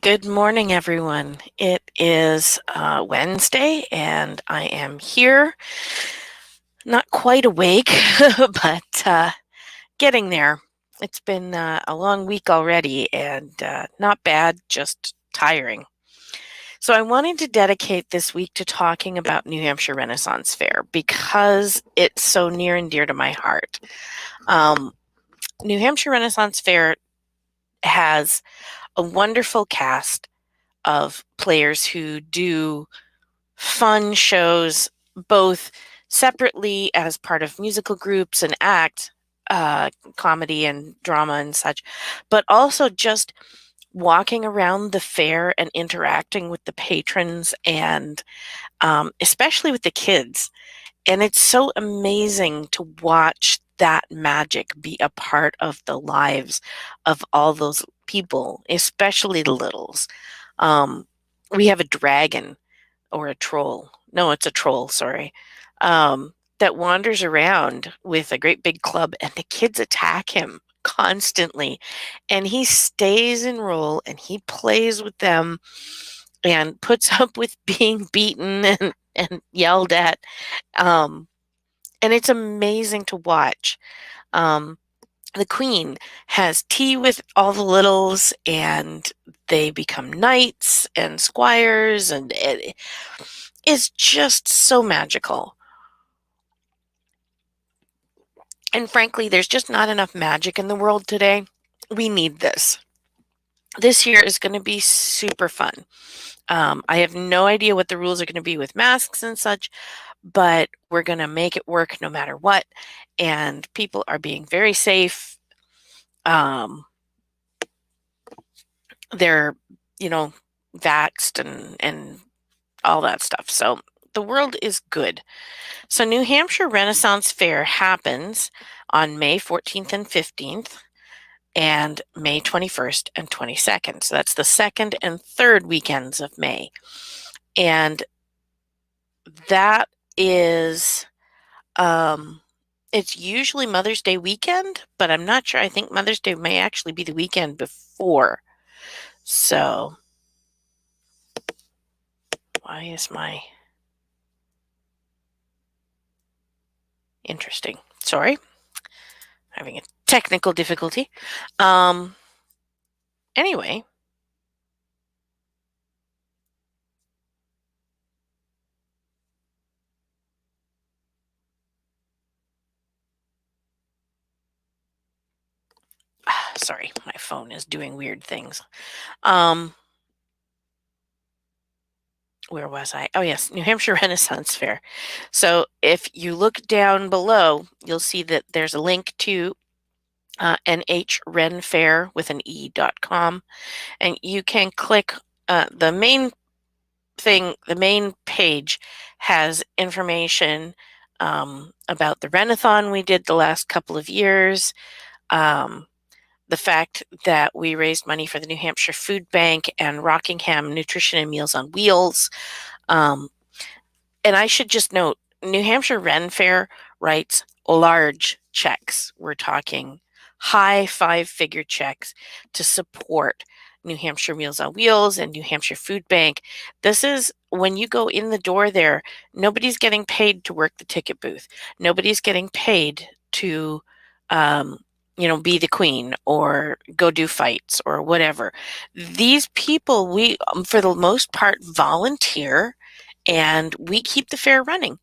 Good morning, everyone. It is Wednesday, and I am here. Not quite awake, but getting there. It's been a long week already, and not bad, just tiring. So, I wanted to dedicate this week to talking about New Hampshire Renaissance Fair because it's so near and dear to my heart. Um, New Hampshire Renaissance Fair has a wonderful cast of players who do fun shows, both separately as part of musical groups and act, comedy and drama and such, but also just walking around the fair and interacting with the patrons and especially with the kids. And it's so amazing to watch that magic be a part of the lives of all those people, especially the littles. Um, we have a dragon or a troll. No, it's a troll, sorry. That wanders around with a great big club, and the kids attack him constantly. And he stays in role and he plays with them and puts up with being beaten and yelled at. Um, and it's amazing to watch. Um, the queen has tea with all the littles, and they become knights and squires, and it is just so magical. And frankly, there's just not enough magic in the world today. We need this. This year is going to be super fun. I have no idea what the rules are going to be with masks and such, but we're going to make it work no matter what. And people are being very safe. They're, vaxxed and all that stuff. So the world is good. So New Hampshire Renaissance Fair happens on May 14th and 15th and May 21st and 22nd. So that's the second and third weekends of May. And that is, it's usually Mother's Day weekend, but I'm not sure. I think Mother's Day may actually be the weekend before. So why is my interesting? Sorry, having a technical difficulty. Anyway, sorry, my phone is doing weird things. Where was I? Oh, yes, New Hampshire Renaissance Fair. So if you look down below, you'll see that there's a link to NHRenFair with an E.com, and you can click the main thing. The main page has information about the Renathon we did the last couple of years, the fact that we raised money for the New Hampshire Food Bank and Rockingham Nutrition and Meals on Wheels. And I should just note, New Hampshire Ren Fair writes large checks. We're talking high five-figure checks to support New Hampshire Meals on Wheels and New Hampshire Food Bank. This is when you go in the door there, nobody's getting paid to work the ticket booth. Nobody's getting paid to be the queen or go do fights or whatever. These people, we, for the most part, volunteer, and we keep the fair running.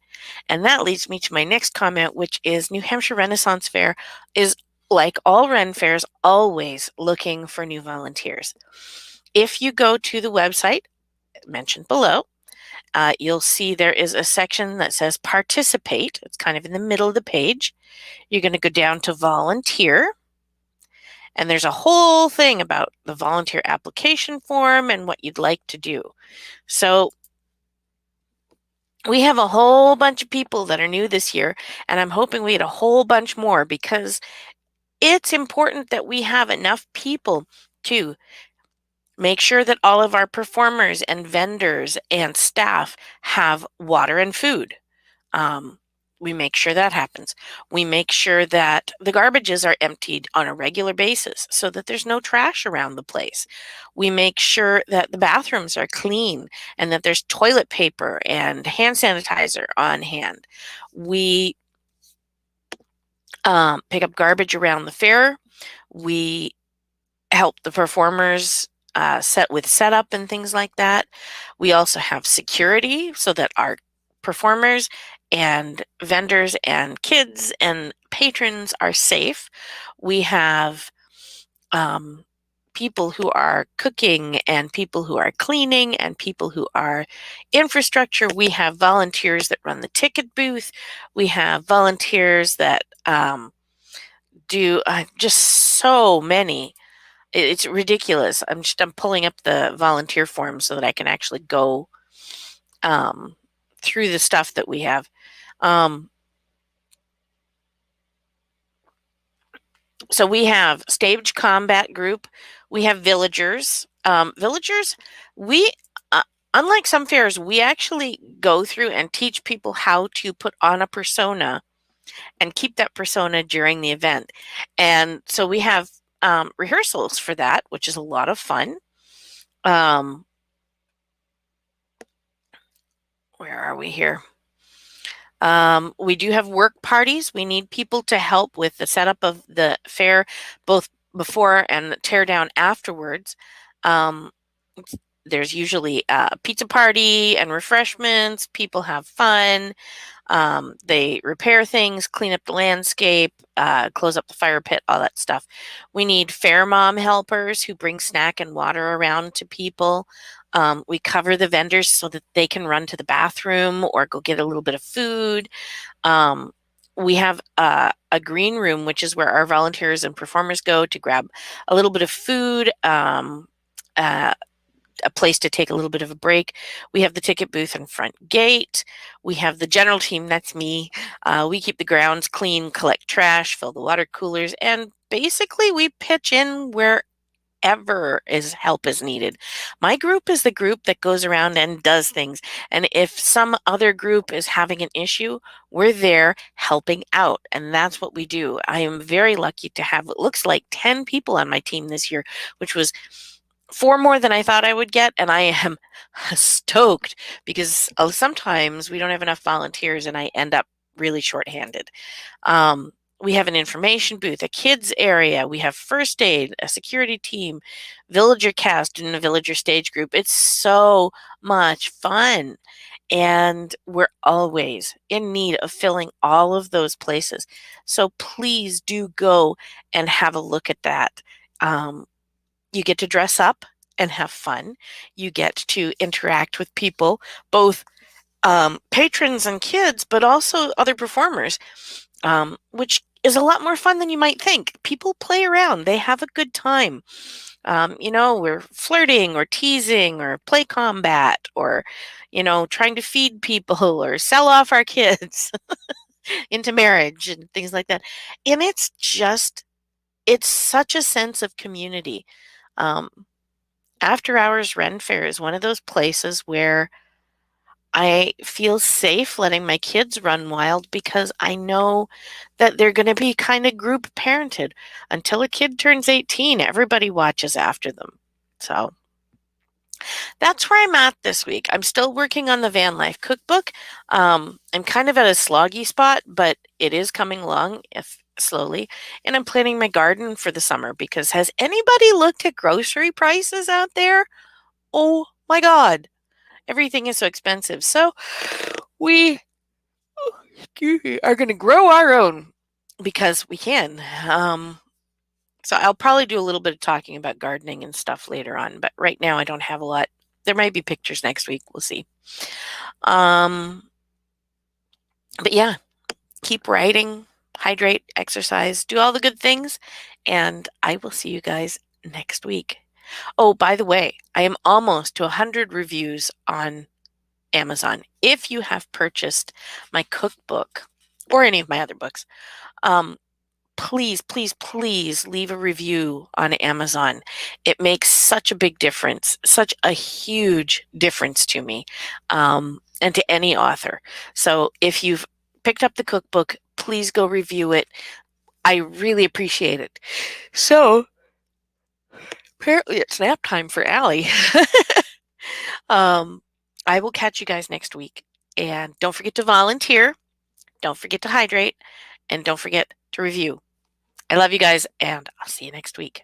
And that leads me to my next comment, which is New Hampshire Renaissance Fair is, like all Ren fairs, always looking for new volunteers. If you go to the website mentioned below, you'll see there is a section that says participate. It's kind of in the middle of the page. You're going to go down to volunteer. And there's a whole thing about the volunteer application form and what you'd like to do. So we have a whole bunch of people that are new this year, and I'm hoping we get a whole bunch more because it's important that we have enough people to make sure that all of our performers and vendors and staff have water and food. We make sure that happens. We make sure that the garbages are emptied on a regular basis so that there's no trash around the place. We make sure that the bathrooms are clean and that there's toilet paper and hand sanitizer on hand. We pick up garbage around the fair. We help the performers set with setup and things like that. We also have security so that our performers and vendors and kids and patrons are safe. We have people who are cooking and people who are cleaning and people who are infrastructure. We have volunteers that run the ticket booth. We have volunteers that do just so many. It's ridiculous. I'm pulling up the volunteer form so that I can actually go through the stuff that we have. So we have stage combat group. We have villagers. Villagers, we unlike some fairs, we actually go through and teach people how to put on a persona and keep that persona during the event. And so we have rehearsals for that, which is a lot of fun. Where are we here? We do have work parties. We need people to help with the setup of the fair, both before and tear down afterwards. There's usually a pizza party and refreshments. People have fun. They repair things, clean up the landscape, close up the fire pit, all that stuff. We need fair mom helpers who bring snack and water around to people. We cover the vendors so that they can run to the bathroom or go get a little bit of food. We have a green room, which is where our volunteers and performers go to grab a little bit of food, a place to take a little bit of a break. We have the ticket booth and front gate. We have the general team, that's me. We keep the grounds clean, collect trash, fill the water coolers, and basically we pitch in wherever help is needed. My group is the group that goes around and does things. And if some other group is having an issue, we're there helping out. And that's what we do. I am very lucky to have what looks like 10 people on my team this year, which was 4 more than I thought I would get, and I am stoked because sometimes we don't have enough volunteers and I end up really shorthanded. We have an information booth, a kids area, we have first aid, a security team, villager cast, and a villager stage group. It's so much fun. And we're always in need of filling all of those places. So please do go and have a look at that. You get to dress up and have fun. You get to interact with people, both patrons and kids, but also other performers, which is a lot more fun than you might think. People play around. They have a good time. We're flirting or teasing or play combat or, trying to feed people or sell off our kids into marriage and things like that. And it's such a sense of community. After Hours Ren Fair is one of those places where I feel safe letting my kids run wild because I know that they're going to be kind of group parented. Until a kid turns 18, everybody watches after them. So that's where I'm at this week. I'm still working on the van life cookbook. I'm kind of at a sloggy spot, but it is coming along, if slowly. And I'm planning my garden for the summer because has anybody looked at grocery prices out there? Oh my God, everything is so expensive. So we are going to grow our own because we can. So I'll probably do a little bit of talking about gardening and stuff later on, but right now I don't have a lot. There might be pictures next week. We'll see. But yeah, keep writing, hydrate, exercise, do all the good things, and I will see you guys next week. Oh, by the way, I am almost to 100 reviews on Amazon. If you have purchased my cookbook or any of my other books, please, please, please leave a review on Amazon. It makes such a big difference, such a huge difference to me and to any author. So if you've picked up the cookbook, please go review it. I really appreciate it. So apparently it's nap time for Allie. I will catch you guys next week. And don't forget to volunteer. Don't forget to hydrate. And don't forget to review. I love you guys, and I'll see you next week.